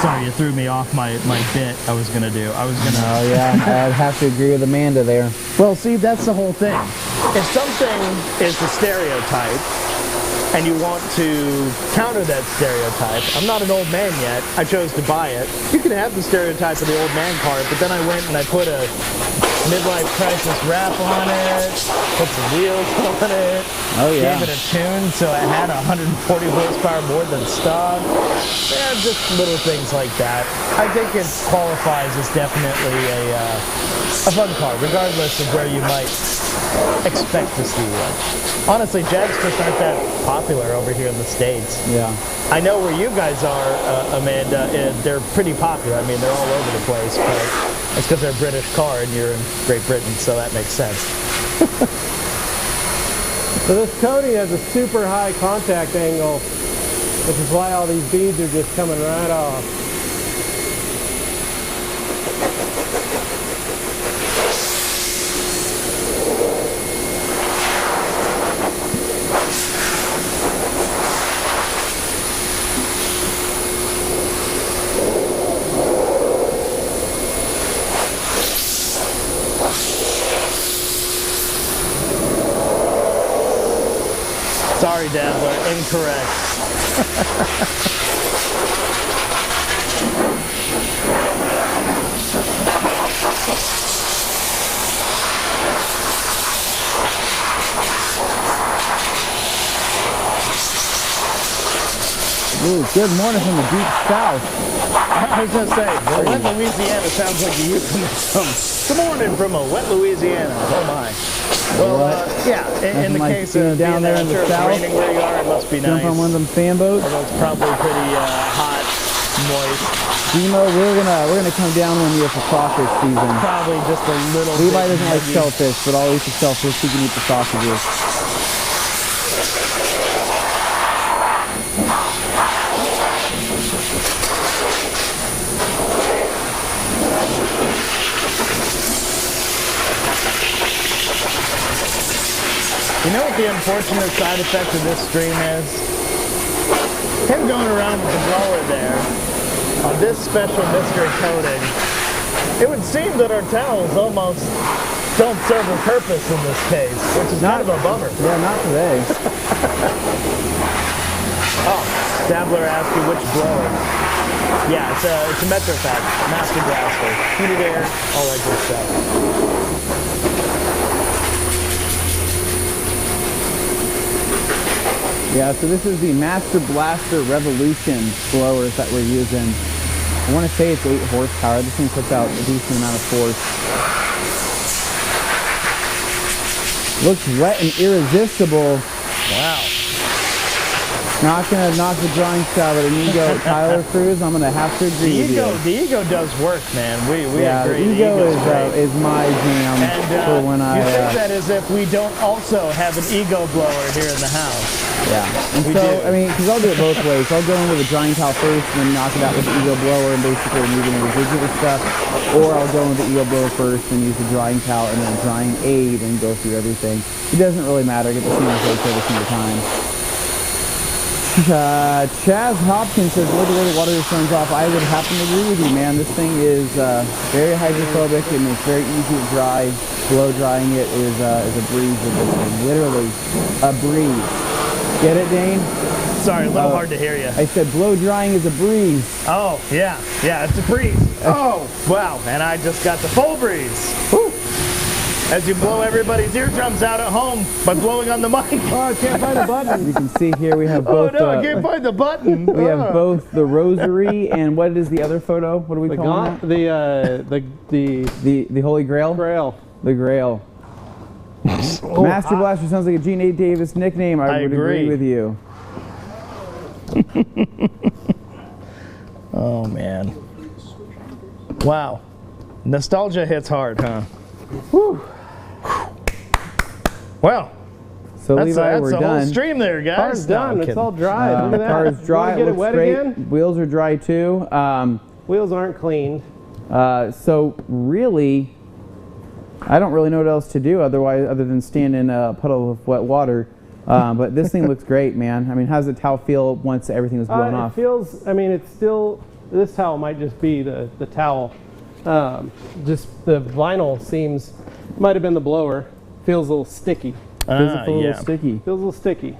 Sorry, you threw me off my bit I was going to do. Oh, yeah, I'd have to agree with Amanda there. Well, see, that's the whole thing. If something is a stereotype and you want to counter that stereotype, I'm not an old man yet. I chose to buy it. You can have the stereotype of the old man car, but then I went and I put a midlife crisis wrap on it, put the wheels on it, gave it a tune so it had 140 horsepower more than stock. Yeah, just little things like that. I think it qualifies as definitely a fun car, regardless of where you might expect to see one. Honestly, Jags just aren't that popular over here in the States. Yeah. I know where you guys are, Amanda, they're pretty popular. I mean, they're all over the place, but it's because they're a British car and you're in Great Britain, so that makes sense. So this coating has a super high contact angle, which is why all these beads are just coming right off. Sorry, Dabbler, incorrect. Ooh, good morning from the deep south. I was going to say, wet Louisiana sounds like a euphemism. Good morning from a wet Louisiana. Oh my. Well, yeah, in the case of down there in the south, raining where you are, it must be nice. Jump on one of them fan boats. Although it's probably pretty hot, moist. Demo, we're gonna come down one year for crawfish season. Probably just a little. Levi doesn't like shellfish, but I'll eat the shellfish. He can eat the sausages. You know what the unfortunate side effect of this stream is? Him going around with the blower there on this special mystery coating. It would seem that our towels almost don't serve a purpose in this case, which is kind of a bummer. Yeah, not today. Oh, Dabbler asked you which blower. Yeah, it's a Metrofax, Master Blaster, heated air, all that good stuff. Yeah, so this is the Master Blaster Revolution blowers that we're using. I want to say it's 8 horsepower. This thing puts out a decent amount of force. Looks wet and irresistible. Wow. Not gonna knock the drawing style, but an Ego Tyler Cruz, I'm gonna have to agree with you. The Ego does work, man. We yeah, agree. The Ego is my jam for when I. You think that as if we don't also have an Ego blower here in the house. Yeah, and so, I mean, because I'll do it both ways. I'll go in with a drying towel first and then knock it out with the Ego blower and basically remove any residual stuff. Or I'll go in with the Ego blower first and use the drying towel and then a drying aid and go through everything. It doesn't really matter. I get the same results every single time. Chaz Hopkins says, look at where the water just runs off. I would happen to agree with you, man. This thing is very hydrophobic and it's very easy to dry. Blow drying it is a breeze with this thing. Literally a breeze. Get it, Dane? Sorry, a little hard to hear you. I said blow drying is a breeze. Oh, yeah. Yeah, it's a breeze. Oh, wow. And I just got the full breeze. Whew. As you blow everybody's eardrums out at home by blowing on the mic. Oh, I can't find the button. You can see here we have both. Oh no, I can't find the button. We have both the rosary and what is the other photo? What do we call it? The Holy Grail. Grail. The Grail. Master Blaster sounds like a Gene A. Davis nickname. I would agree with you. Oh man. Wow. Nostalgia hits hard, huh? Whew. Well, so Levi, we're done. That's the whole stream there, guys. Car's done. It's all dry. Look at that. Car's dry. Get it wet great. again? Wheels are dry too. Wheels aren't cleaned. So really, I don't really know what else to do other than stand in a puddle of wet water. But this thing looks great, man. I mean, how does the towel feel once everything was blown off? It feels. I mean, it's still. This towel might just be the towel. Just the vinyl might have been the blower. Feels a little sticky. Feels a little sticky. Feels a little sticky.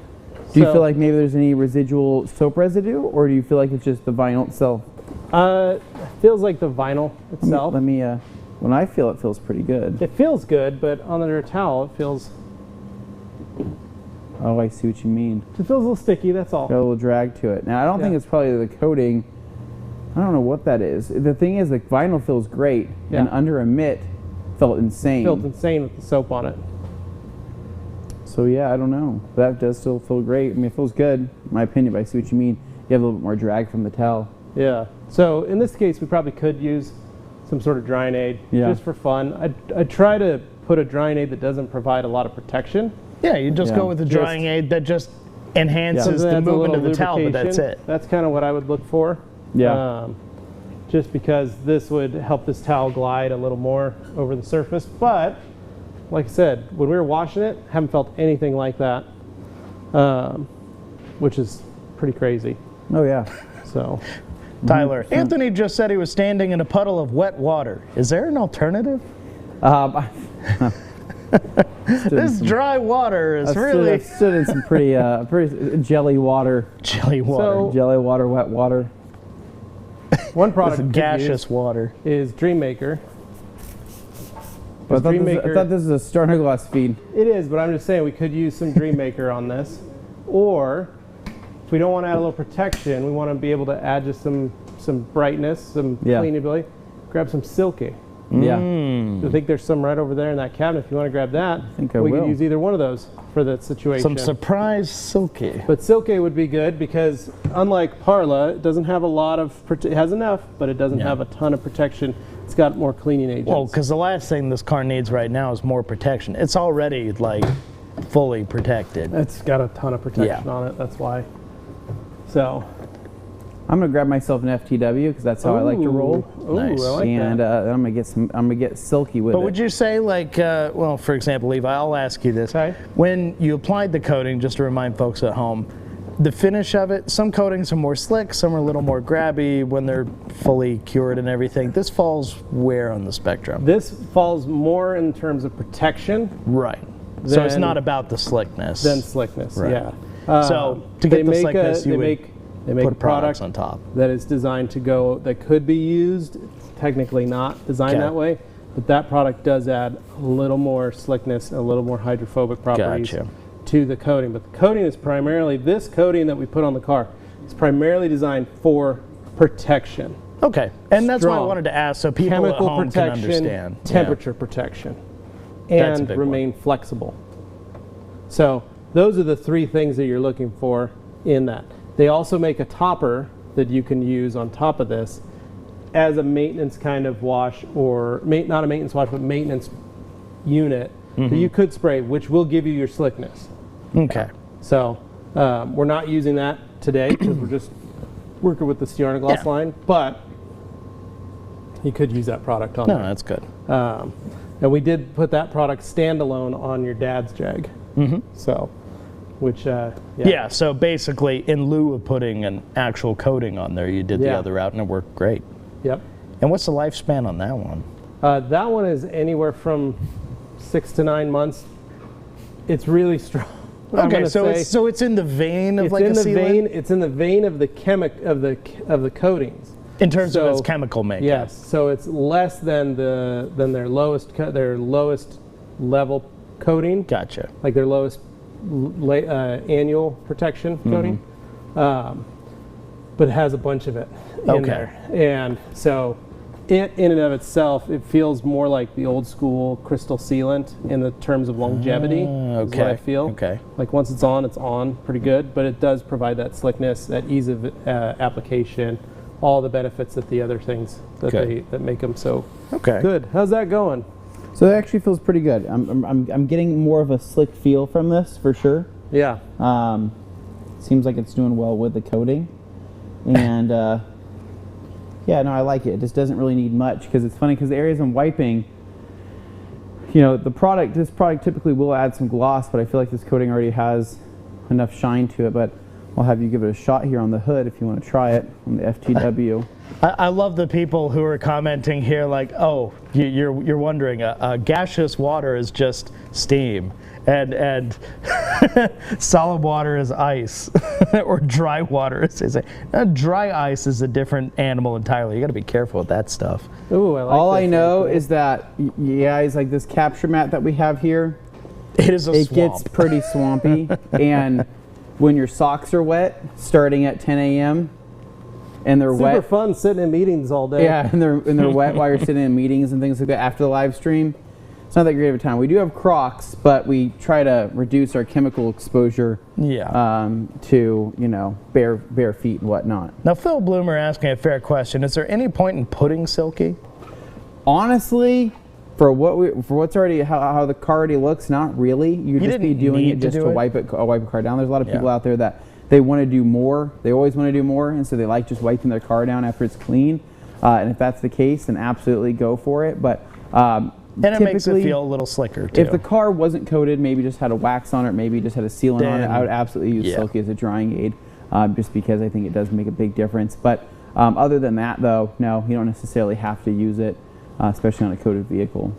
Do you feel like maybe there's any residual soap residue, or do you feel like it's just the vinyl itself? It feels like the vinyl itself. When I feel it feels pretty good. It feels good, but under a towel, it feels. Oh, I see what you mean. It feels a little sticky. That's all. Got a little drag to it. Now, I don't think it's probably the coating. I don't know what that is. The thing is, the vinyl feels great, and under a mitt felt insane. It felt insane with the soap on it. So yeah, I don't know. That does still feel great. I mean, it feels good, in my opinion, but I see what you mean. You have a little bit more drag from the towel. Yeah. So in this case, we probably could use some sort of drying aid just for fun. I'd try to put a drying aid that doesn't provide a lot of protection. Yeah, you just go with a drying aid that just enhances the movement of the towel, but that's it. That's kind of what I would look for. Yeah. Just because this would help this towel glide a little more over the surface. But, like I said, when we were washing it, haven't felt anything like that, which is pretty crazy. Oh, yeah. So, Tyler, Anthony just said he was standing in a puddle of wet water. Is there an alternative? This dry water is really... I've stood in some pretty jelly water. Jelly water. So, jelly water, wet water. One product gaseous water is Dreammaker. But I thought this is a Stjarnagloss feed. It is, but I'm just saying we could use some Dreammaker on this. Or, if we don't want to add a little protection, we want to be able to add just some brightness, some cleanability, grab some Silky. Yeah. I think there's some right over there in that cabinet. If you want to grab that, we could use either one of those for that situation. Some surprise Silky. But Silky would be good because unlike Parla, it doesn't have a lot of, it has enough, but it doesn't have a ton of protection. It's got more cleaning agents. Well, because the last thing this car needs right now is more protection. It's already like fully protected. It's got a ton of protection on it. That's why. So. I'm gonna grab myself an FTW because that's how I like to roll. Nice. I like and that. I'm gonna get Silky with it. But would you say, like, well, for example, Levi, I'll ask you this: when you applied the coating, just to remind folks at home, the finish of it, some coatings are more slick, some are a little more grabby when they're fully cured and everything. This falls where on the spectrum? This falls more in terms of protection. Right. So it's not about the slickness. Than slickness. Right. Yeah. So to get the slickness, they make put products on top that is designed to go, that could be used, technically not designed that way, but that product does add a little more slickness, a little more hydrophobic properties to the coating. But the coating is primarily, this coating that we put on the car is primarily designed for protection. Okay, and that's why I wanted to ask, so people at home can understand. Temperature protection, and remain flexible. So those are the three things that you're looking for in that. They also make a topper that you can use on top of this as a maintenance kind of wash, or not a maintenance wash, but maintenance unit that you could spray, which will give you your slickness. Okay. So we're not using that today because we're just working with the Stjarnagloss line, but you could use that product on there. No, that's good. And we did put that product standalone on your dad's Jag. So, which, yeah, so basically in lieu of putting an actual coating on there, you did the other route and it worked great. Yep. And what's the lifespan on that one? That one is anywhere from 6 to 9 months. It's really strong. Okay, so it's in the vein of like a sealant? It's in the vein of the the coatings. In terms of its chemical makeup. Yes, so it's less than their lowest level coating. Gotcha. Like their lowest annual protection coating, but it has a bunch of it in there. And so in and of itself, it feels more like the old school crystal sealant in the terms of longevity. Is what I feel. Okay. Like once it's on pretty good, but it does provide that slickness, that ease of application, all the benefits that the other things that make them so good. How's that going? So it actually feels pretty good. I'm getting more of a slick feel from this for sure. Yeah. Seems like it's doing well with the coating, and yeah, no, I like it. It just doesn't really need much because it's funny because the areas I'm wiping, you know, this product typically will add some gloss, but I feel like this coating already has enough shine to it. But I'll have you give it a shot here on the hood if you want to try it on the FTW. I love the people who are commenting here like, oh, you're wondering, gaseous water is just steam, and solid water is ice, or dry water is dry ice is a different animal entirely. You got to be careful with that stuff. Ooh, I like all I know is that it's like this capture mat that we have here. It gets pretty swampy, and when your socks are wet, starting at 10 a.m. and they're wet. Super fun sitting in meetings all day. Yeah, and they're wet while you're sitting in meetings and things like that after the live stream. It's not that great of a time. We do have Crocs, but we try to reduce our chemical exposure to bare feet and whatnot. Now Phil Bloomer asking a fair question. Is there any point in putting Silky? Honestly, for what's already how the car already looks, not really. You'd just be doing it just to wipe a car down. There's a lot of people out there that they want to do more. They always want to do more, and so they like just wiping their car down after it's clean. And if that's the case, then absolutely go for it. But and it makes it feel a little slicker too. If the car wasn't coated, maybe just had a wax on it, maybe just had a sealant on it, I would absolutely use Silky as a drying aid, just because I think it does make a big difference. But other than that, though, no, you don't necessarily have to use it. Especially on a coated vehicle.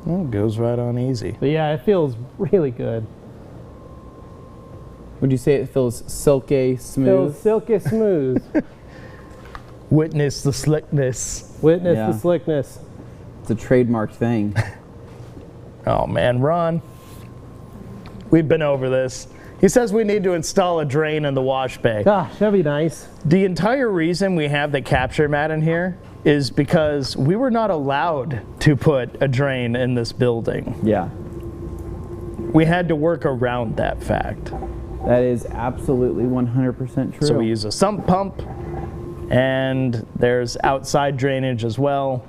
Well, it goes right on easy. But yeah, it feels really good. Would you say it feels silky smooth? Feels silky smooth. Witness the slickness. Witness the slickness. It's a trademarked thing. Oh man, Ron, we've been over this. He says we need to install a drain in the wash bay. Gosh, that'd be nice. The entire reason we have the capture mat in here is because we were not allowed to put a drain in this building. Yeah. We had to work around that fact. That is absolutely 100% true. So we use a sump pump, and there's outside drainage as well.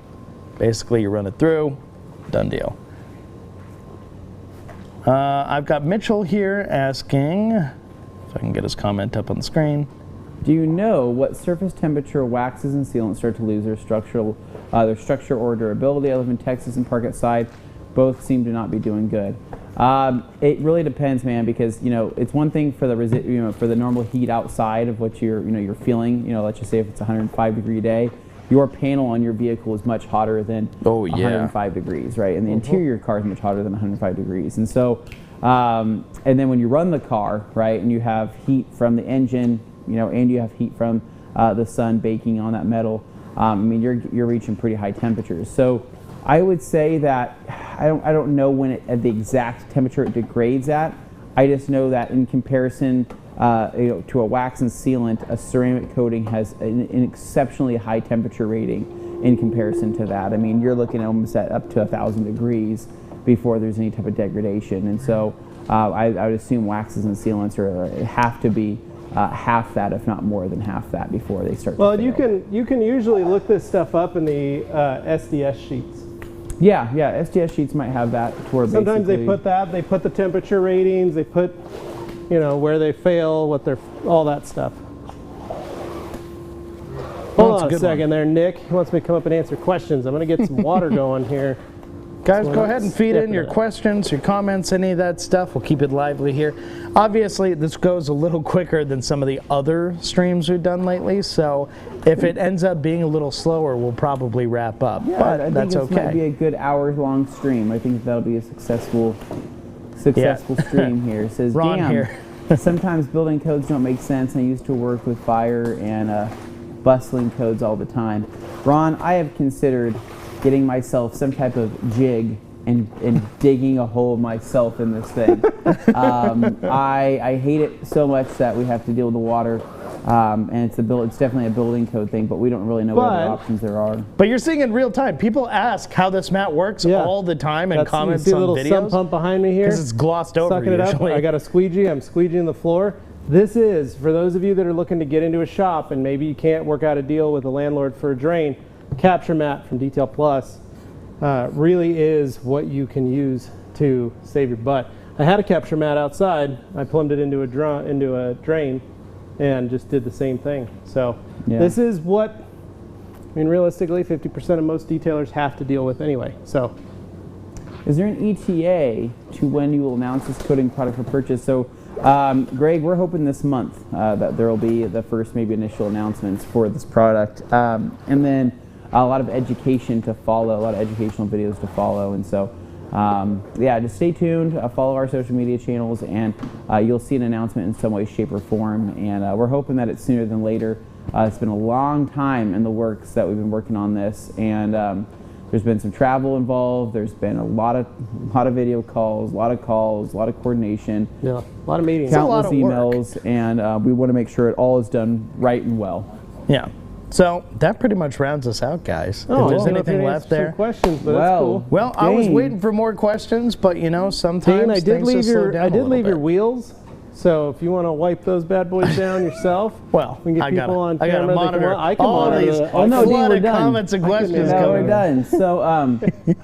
Basically, you run it through, done deal. I've got Mitchell here asking, if I can get his comment up on the screen. Do you know what surface temperature waxes and sealants start to lose their structure or durability? I live in Texas and park outside. Both seem to not be doing good. It really depends, man, because it's one thing for the for the normal heat outside of what you're feeling. Let's just say if it's a 105-degree day, your panel on your vehicle is much hotter than 105 degrees, right? And the interior car is much hotter than 105 degrees. And so, and then when you run the car, right, and you have heat from the engine, and you have heat from the sun baking on that metal, I mean, you're reaching pretty high temperatures. So I would say that I don't know when at the exact temperature it degrades at. I just know that in comparison to a wax and sealant, a ceramic coating has an exceptionally high temperature rating in comparison to that. I mean, you're looking almost at up to 1,000 degrees before there's any type of degradation. And so I would assume waxes and sealants have to be half that, if not more than half that, before they start. Well, to fail. You can usually look this stuff up in the SDS sheets. Yeah, SDS sheets might have that. Sometimes they put that. They put the temperature ratings. They put, where they fail, all that stuff. Hold on a second there, Nick. He wants me to come up and answer questions. I'm going to get some water going here. Guys, go ahead and feed in your questions, your comments, any of that stuff. We'll keep it lively here. Obviously, this goes a little quicker than some of the other streams we've done lately, so if it ends up being a little slower, we'll probably wrap up. Yeah, but I think that's this might be a good hour-long stream. I think that'll be a successful stream here. It says, Ron damn, here. Sometimes building codes don't make sense. I used to work with fire and bustling codes all the time. Ron, I have considered getting myself some type of jig and digging a hole myself in this thing. I hate it so much that we have to deal with the water, and it's definitely a building code thing, but we don't really know what other options there are. But you're seeing in real time. People ask how this mat works all the time and comments you see on a little videos. Sump pump behind me here. Because it's glossed over Sucking it usually. up. I got a squeegee. I'm squeegeeing the floor. This is, for those of you that are looking to get into a shop and maybe you can't work out a deal with a landlord for a drain, capture mat from Detail Plus really is what you can use to save your butt. I had a capture mat outside. I plumbed it into a drain and just did the same thing. So this is what, realistically, 50% of most detailers have to deal with anyway. So, is there an ETA to when you will announce this coating product for purchase? So, Greg, we're hoping this month that there will be the first maybe initial announcements for this product, and then a lot of education to follow, a lot of educational videos to follow, and so just stay tuned, follow our social media channels, and you'll see an announcement in some way, shape, or form, and we're hoping that it's sooner than later. It's been a long time in the works that we've been working on this, and there's been some travel involved. There's been a lot of video calls, a lot of coordination. Yeah, a lot of meetings. Countless emails, and we want to make sure it all is done right and well. Yeah. So that pretty much rounds us out, guys. Oh, if there's anything left there. Questions, but that's cool. Well, I was waiting for more questions, but sometimes Dane, I did leave your wheels. So if you want to wipe those bad boys down yourself, well, we can get people on camera. I got to monitor. I can all monitor. These flood of comments and questions coming. We're done. So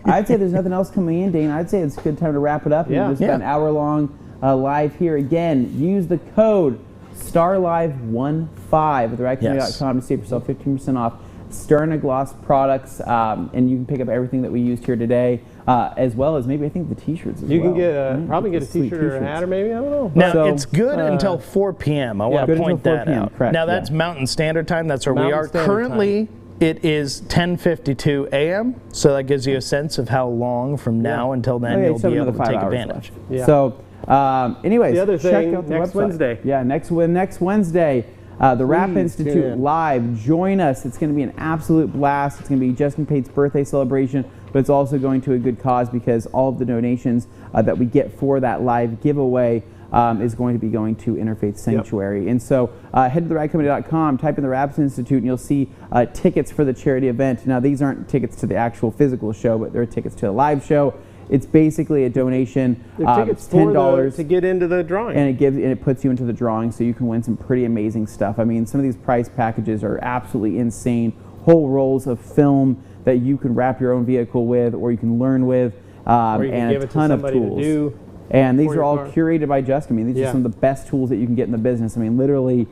I'd say there's nothing else coming in, Dane. I'd say it's a good time to wrap it up. Yeah. We've just got an hour-long live here. Again, use the code StarLive15 at theradcompany.com to save yourself 15% off Stjarnagloss products, and you can pick up everything that we used here today, as well as maybe I think the t-shirts as well. You can get probably get a t-shirt or a hat, or maybe, I don't know. Now, it's good until 4 p.m. I want to point that out. Correct, now, that's Mountain Standard Time. That's where we are. Currently, it is 10:52 a.m., so that gives you a sense of how long from now until then you'll be able to take advantage. So, anyways, the other thing, check out the next website. Wednesday. Yeah, next Wednesday. The Rap Institute Live. Join us. It's going to be an absolute blast. It's going to be Justin Pate's birthday celebration, but it's also going to a good cause because all of the donations that we get for that live giveaway is going to be going to Interfaith Sanctuary. Yep. And so head to theradcompany.com, type in the Rap Institute, and you'll see tickets for the charity event. Now, these aren't tickets to the actual physical show, but they're tickets to the live show. It's basically a donation. It's $10 to get into the drawing, and it puts you into the drawing, so you can win some pretty amazing stuff. I mean, some of these prize packages are absolutely insane. Whole rolls of film that you can wrap your own vehicle with, or you can learn with, and a ton of tools. And these are all curated by Justin. I mean, these are some of the best tools that you can get in the business. I mean, literally,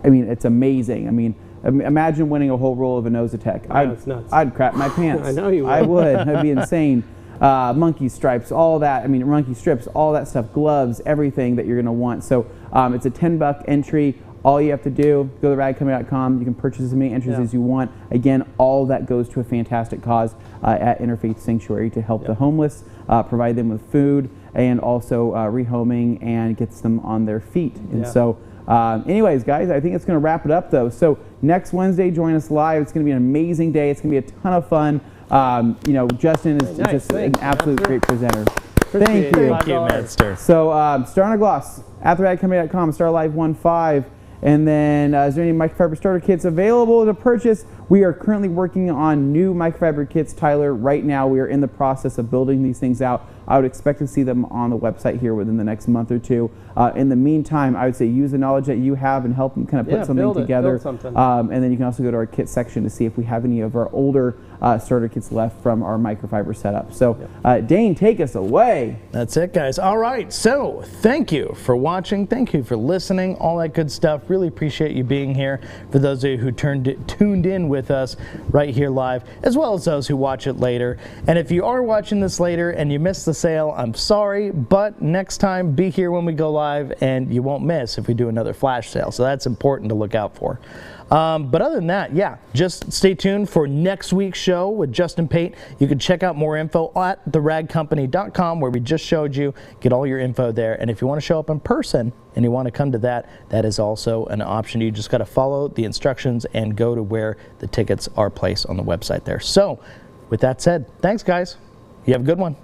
it's amazing. I mean, imagine winning a whole roll of a Nosatech. It's nuts. I'd crap my pants. I know you would. I would. That'd be insane. Monkey stripes, all that. Monkey strips, all that stuff, gloves, everything that you're going to want. So it's a $10 entry. All you have to do, go to theradcompany.com. You can purchase as many entries as you want. Again, all that goes to a fantastic cause at Interfaith Sanctuary to help the homeless, provide them with food, and also rehoming and gets them on their feet. And so, anyways, guys, I think it's going to wrap it up, though. So next Wednesday, join us live. It's going to be an amazing day. It's going to be a ton of fun. Justin is just an absolute great presenter. Thank you. Thank you, Master. So, Stjarnagloss at theradcompany.com, StarLive15. And then, is there any microfiber starter kits available to purchase? We are currently working on new microfiber kits, Tyler. Right now, we are in the process of building these things out. I would expect to see them on the website here within the next month or two. In the meantime, I would say use the knowledge that you have and help them kind of put something together. And then you can also go to our kit section to see if we have any of our older starter kits left from our microfiber setup. So Dane, take us away. That's it, guys. All right, so thank you for watching. Thank you for listening, all that good stuff. Really appreciate you being here. For those of you who tuned in with us right here live, as well as those who watch it later. And if you are watching this later and you missed the sale, I'm sorry, but next time be here when we go live and you won't miss if we do another flash sale. So that's important to look out for. But other than that, yeah, just stay tuned for next week's show with Justin Pate. You can check out more info at theragcompany.com, where we just showed you. Get all your info there. And if you want to show up in person and you want to come to that, that is also an option. You just got to follow the instructions and go to where the tickets are placed on the website there. So with that said, thanks, guys. You have a good one.